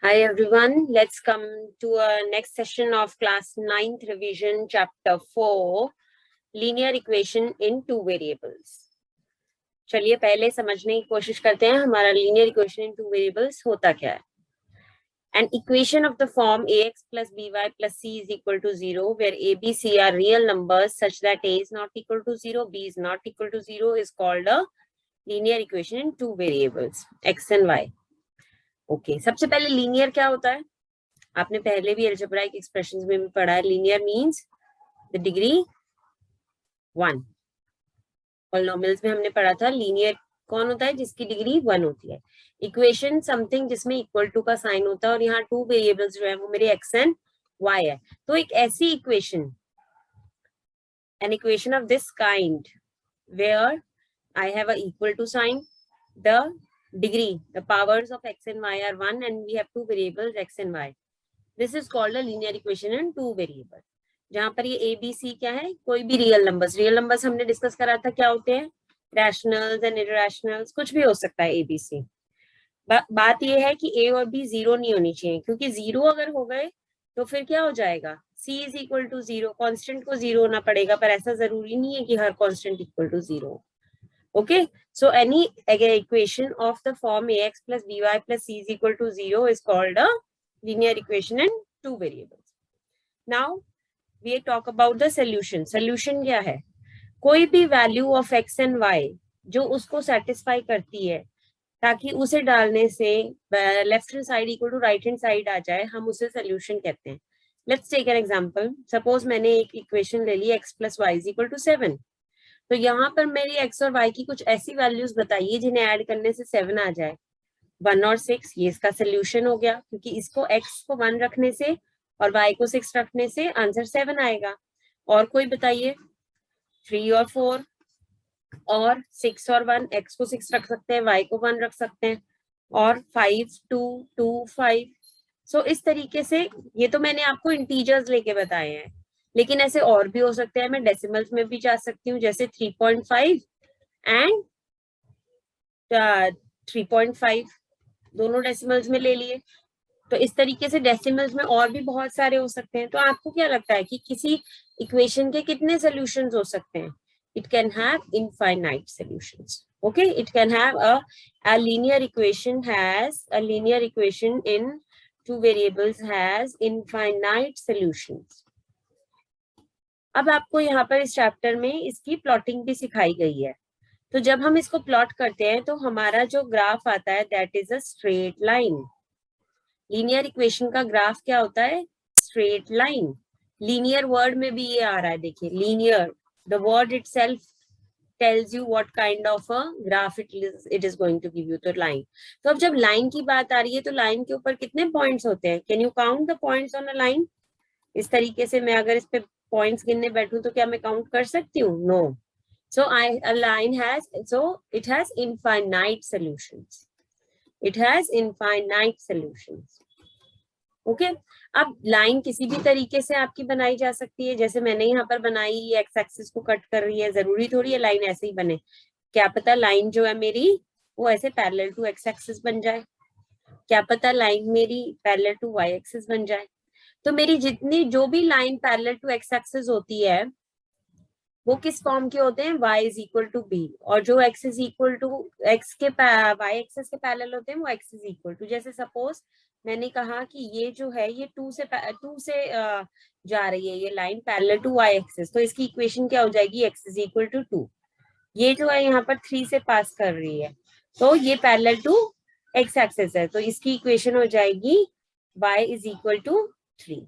Hi everyone, let's come to our next session of class 9th revision chapter 4 linear equation in two variables. चलिए पहले समझने की कोशिश करते हैं हमारा linear equation in two variables होता क्या है. An equation of the form ax plus by plus c is equal to 0 where a, b, c are real numbers such that a is not equal to 0, b is not equal to 0 is called a linear equation in two variables x and y. Okay सबसे पहले linear क्या होता है आपने पहले भी algebraic expressions में भी पढ़ा है. Linear means the degree 1. Polynomials में हमने पढ़ा था लीनियर कौन होता है जिसकी डिग्री 1 होती है. इक्वेशन समथिंग जिसमें इक्वल टू का साइन होता है और यहाँ टू वेरिएबल्स जो है वो मेरे एक्स एंड वाई है. तो एक ऐसी equation an equation of this kind where I have a equal to sign, the degree, the powers of x and y are 1 and we have two variables x and y. This is called a linear equation in two variables. जहां पर ये a b c क्या है, कोई भी real numbers हमने discuss करा था क्या होते हैं, रैशनल्स एंड इरैशनल्स, कुछ भी हो सकता है a b c. बात ये है कि a और b जीरो नहीं होनी चाहिए क्योंकि जीरो अगर हो गए तो फिर क्या हो जाएगा, c is equal to zero. Constant को जीरो होना पड़ेगा पर ऐसा जरूरी नहीं है कि हर constant equal to zero. Okay, so any equation of the form ax plus by plus c is equal to 0 is called a linear equation in two variables. Now we talk about the solution. Solution क्या है, कोई भी value of x and y जो उसको satisfy करती है ताकि उसे डालने से left hand side equal to right hand side आ जाए, हम उसे solution कहते हैं. Let's take an example. Suppose मैंने एक equation ले ली x plus y is equal to 7. तो यहाँ पर मेरी x और y की कुछ ऐसी वैल्यूज बताइए जिन्हें ऐड करने से 7 आ जाए. 1 और 6, ये इसका सोल्यूशन हो गया क्योंकि इसको x को 1 रखने से और y को 6 रखने से आंसर 7 आएगा. और कोई बताइए 3 और 4 और 6 और 1, x को 6 रख सकते हैं, y को 1 रख सकते हैं, और 5 2 2 5. सो इस तरीके से ये तो मैंने आपको इंटीजर्स लेके बताए हैं, लेकिन ऐसे और भी हो सकते हैं. मैं डेसिमल्स में भी जा सकती हूँ जैसे 3.5 एंड 3.5 दोनों डेसिमल्स में ले लिए. तो इस तरीके से डेसिमल्स में और भी बहुत सारे हो सकते हैं. तो आपको क्या लगता है कि किसी इक्वेशन के कितने सॉल्यूशंस हो सकते हैं? It can have infinite solutions. Okay, it can have a linear equation in two variables has infinite solutions. अब आपको यहाँ पर इस चैप्टर में इसकी प्लॉटिंग भी सिखाई गई है. तो जब हम इसको प्लॉट करते हैं तो हमारा जो ग्राफ आता है that is a straight line. Linear equation का ग्राफ क्या होता है? Straight line. लीनियर वर्ड में भी ये आ रहा है, देखिए linear, the word itself tells you what kind of a graph it is going to give you. तो लाइन, तो अब जब लाइन की बात आ रही है तो लाइन के ऊपर कितने पॉइंट्स होते हैं? Can you count the points on a line? इस तरीके से मैं अगर इस पे पॉइंट्स गिनने बैठूं तो क्या मैं काउंट कर सकती हूँ? No. So a line has, so it has infinite solutions. It has infinite solutions. Okay? अब लाइन किसी भी तरीके से आपकी बनाई जा सकती है. जैसे मैंने यहाँ पर बनाई, ये एक्स एक्सिस को कट कर रही है, जरूरी थोड़ी है लाइन ऐसे ही बने. क्या पता लाइन जो है मेरी वो ऐसे पैरेलल टू एक्स एक्सिस बन जाए, क्या पता लाइन मेरी पैरेलल टू वाई एक्सिस बन जाए. तो मेरी जितनी जो भी line parallel to x axis होती है वो किस फॉर्म के होते हैं? y is equal to b. और जो x is equal to x के y एक्सिस के पैरेलल होते हैं वो x इज इक्वल टू, जैसे सपोज मैंने कहा कि ये जो है ये 2 से जा रही है ये line parallel to y axis, तो इसकी इक्वेशन क्या हो जाएगी? x is equal to 2. ये जो है यहाँ पर 3 से पास कर रही है तो ये पैरेलल टू x एक्सिस है, तो इसकी इक्वेशन हो जाएगी y is equal to 3.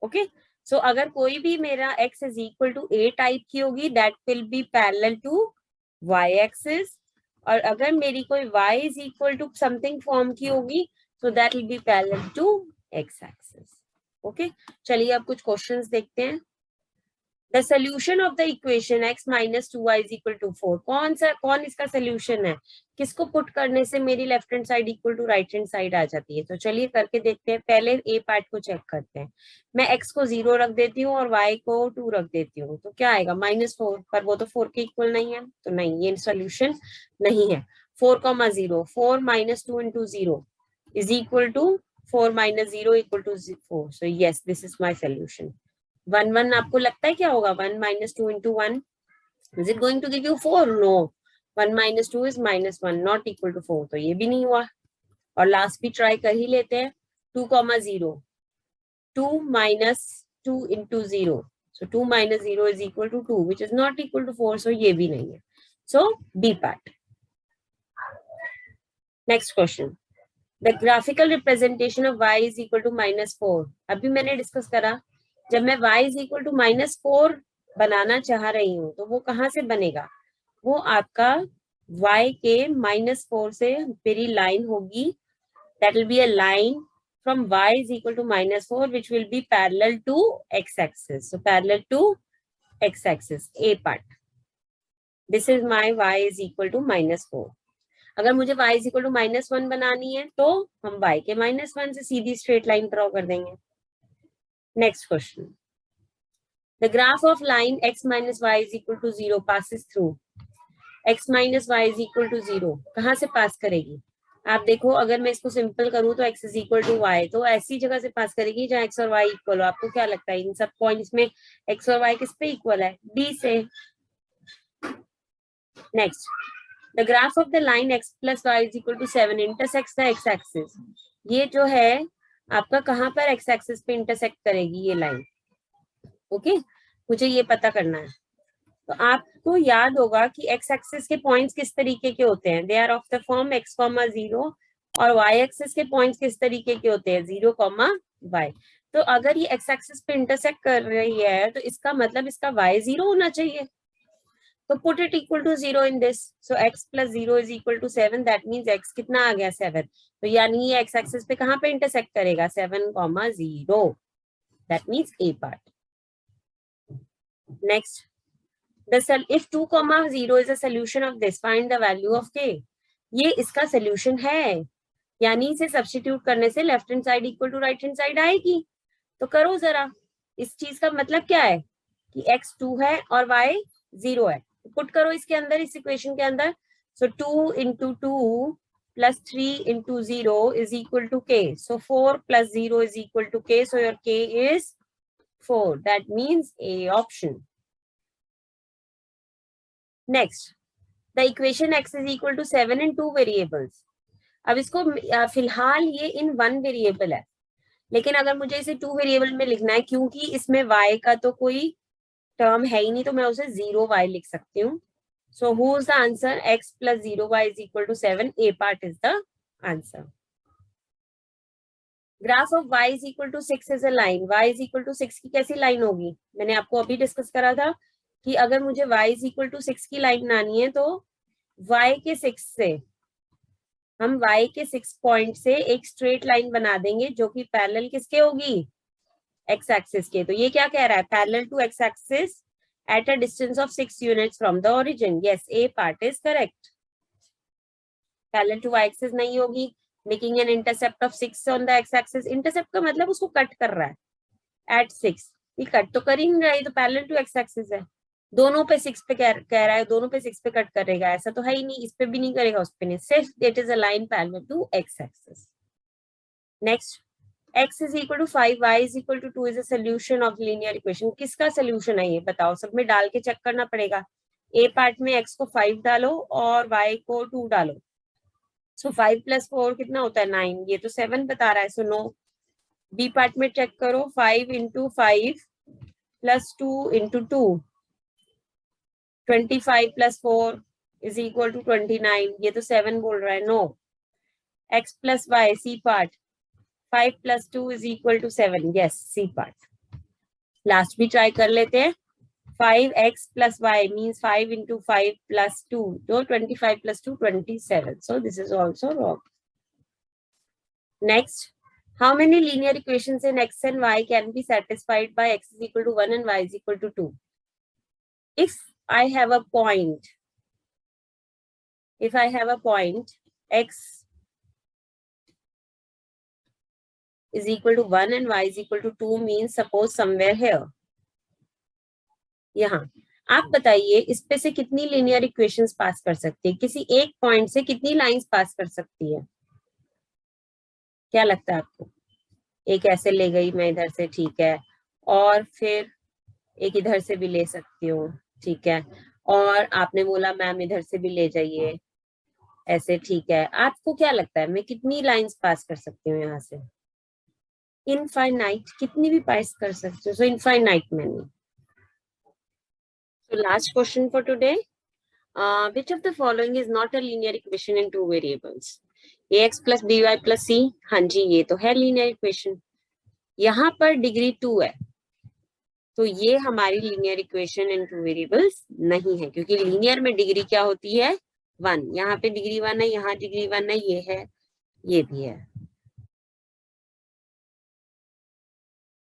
Okay, so अगर कोई भी मेरा x is equal to a type की होगी that will be parallel to y axis, और अगर मेरी कोई y is equal to something form की होगी तो that will be parallel to x axis. Okay, चलिए अब कुछ क्वेश्चंस देखते हैं. The solution of the equation x minus 2y is equal to 4. कौन इसका सोल्यूशन है? किसको पुट करने से मेरी left hand side equal to right hand side आ जाती है? तो चलिए करके देखते हैं. पहले ए पार्ट को चेक करते हैं. मैं x को 0 रख देती हूँ और y को 2 रख देती हूँ, तो क्या आएगा? -4. पर वो तो 4 के इक्वल नहीं है, तो नहीं, ये सोल्यूशन नहीं है. 4, 0, 4 - 2 × 0 is equal to 4 minus 0 equal to 4. So yes, this is my solution. 1 1 आपको लगता है क्या होगा? 1 minus 2 into 1, is it going to give you 4? No. 1 minus 2 is minus 1, not equal to 4. तो ये भी नहीं हुआ. और लास्ट भी ट्राई कर ही लेते हैं. 2, 0. 2 minus 2 into 0. So 2 minus 0 is equal to 2, which is not equal to 4. So ये भी नहीं है. So B part. Next question. The graphical representation of y is equal to minus 4. अभी मैंने डिस्कस करा, जब मैं y is equal to minus 4 बनाना चाह रही हूँ तो वो कहाँ से बनेगा? वो आपका y के minus 4 से मेरी लाइन होगी. That will be a line from y is equal to minus 4 which will be parallel to x-axis. So parallel to x-axis, A part. This is my y is equal to minus 4. अगर मुझे y is equal to minus 1 बनानी है तो हम y के minus 1 से सीधी straight line draw कर देंगे. Next question. The graph of line x minus y is equal to 0 passes through. x minus y is equal to 0. कहाँ से पास करेगी? आप देखो, अगर मैं इसको सिंपल करूं तो x is equal to y, तो ऐसी जगह से पास करेगी जहाँ x और y इक्वल हो. आपको क्या लगता है इन सब पॉइंट्स में x और y किस पे इक्वल है? D से. Next. The graph of the line x plus y is equal to 7 intersects the x-axis. ये जो है आपका कहाँ पर x-axis पे इंटरसेक्ट करेगी ये लाइन? ओके, मुझे ये पता करना है. तो आपको याद होगा कि x-axis के पॉइंट्स किस तरीके के होते हैं? They are of the form x, 0 और y-axis के पॉइंट्स किस तरीके के होते हैं? 0, y. तो अगर ये x-axis पे इंटरसेक्ट कर रही है तो इसका मतलब इसका y 0 होना चाहिए. तो put it equal to 0 in this. So x plus 0 is equal to 7. That means x कितना आ गया? 7. तो यानी ये x axis पे कहाँ पे इंटरसेक्ट करेगा? 7, 0. That means A part. Next. If 2, 0 is a solution of this, find the value of k. ये इसका solution है. यानी इसे सब्स्टिट्यूट करने से left hand side equal to right hand side आएगी. तो करो जरा. इस चीज का मतलब क्या है? कि x 2 है और y 0 है. पुट करो इसके अंदर, इस इक्वेशन के अंदर. सो 2 into 2 plus 3 into 0 is equal to k. So 4 plus 0 is equal to k. So your k is 4. That means A option. Next, the equation x is equal to 7 in 2 variables. अब इसको फिलहाल ये इन 1 variable है, लेकिन अगर मुझे इसे 2 variable में लिखना है, क्योंकि इसमें y का तो कोई टर्म है ही नहीं, तो मैं उसे 0y लिख सकती हूँ. So who is the answer? x plus 0y is equal to 7. A part is the answer. Graph of y is equal to 6 is a line. y is equal to 6 की कैसी लाइन होगी? मैंने आपको अभी discuss करा था कि अगर मुझे y is equal to 6 की लाइन बनानी है तो y के 6 से हम y के 6 पॉइंट से एक स्ट्रेट लाइन बना देंगे जो कि पैरेलल किसके होगी? x एक्सिस के. तो ये क्या कह रहा है? Parallel to x axis at a distance of 6 units from the origin. Yes, A part is correct. Parallel to y axis नहीं होगी. Making an intercept of 6 on the x axis. Intercept का मतलब उसको कट कर रहा है at 6. ये cut तो कर ही नहीं रहा है, तो parallel to x axis है. दोनों पे 6 पे कह रहा है, दोनों पे 6 पे कट करेगा, ऐसा तो है ही नहीं. इस पे भी नहीं करेगा, उस पे नहीं. सिर्फ it is a line parallel to x axis. Next. x is equal to 5, y is equal to 2 is a solution of linear equation. किसका solution है ये बताओ? सब में डाल के चेक करना पड़ेगा. A पार्ट में x को 5 डालो और y को 2 डालो. So 5 plus 4 कितना होता है? 9. ये तो 7 बता रहा है, so no. B पार्ट में चेक करो. 5 into 5 plus 2 into 2. 25 plus 4 is equal to 29. ये तो 7 बोल रहा है, no. x plus y, C part. 5 plus 2 is equal to 7. Yes, C part. Last भी try कर लेते हैं. 5x plus y means 5 into 5 plus 2. So 25 plus 2, 27. So this is also wrong. Next, how many linear equations in x and y can be satisfied by x is equal to 1 and y is equal to 2? If I have a point, x is equal to 1 and y is equal to 2 means suppose somewhere here. यहाँ आप बताइए इस पे से कितनी linear equations पास कर सकती है? किसी एक पॉइंट से कितनी लाइंस पास कर सकती है? क्या लगता है आपको? एक ऐसे ले गई मैं इधर से, ठीक है, और फिर एक इधर से भी ले सकती हूँ, ठीक है, और आपने बोला मैम इधर से भी ले जाइए ऐसे, ठीक है। आपको क्या लगता है मैं कितनी लाइंस पास कर सकती हूँ यहाँ से? इनफाइनाइट, कितनी भी पास कर सकती हूँ, so infinite many. So last question for today. Which of the following is not a linear equation in two variables? ax plus by plus c. हाँ जी, ये तो है linear equation. यहाँ पर डिग्री 2 है, तो ये हमारी linear equation in two variables नहीं है, क्योंकि लीनियर में डिग्री क्या होती है? 1। यहाँ पे डिग्री 1 है, यहाँ डिग्री 1 है, ये भी है।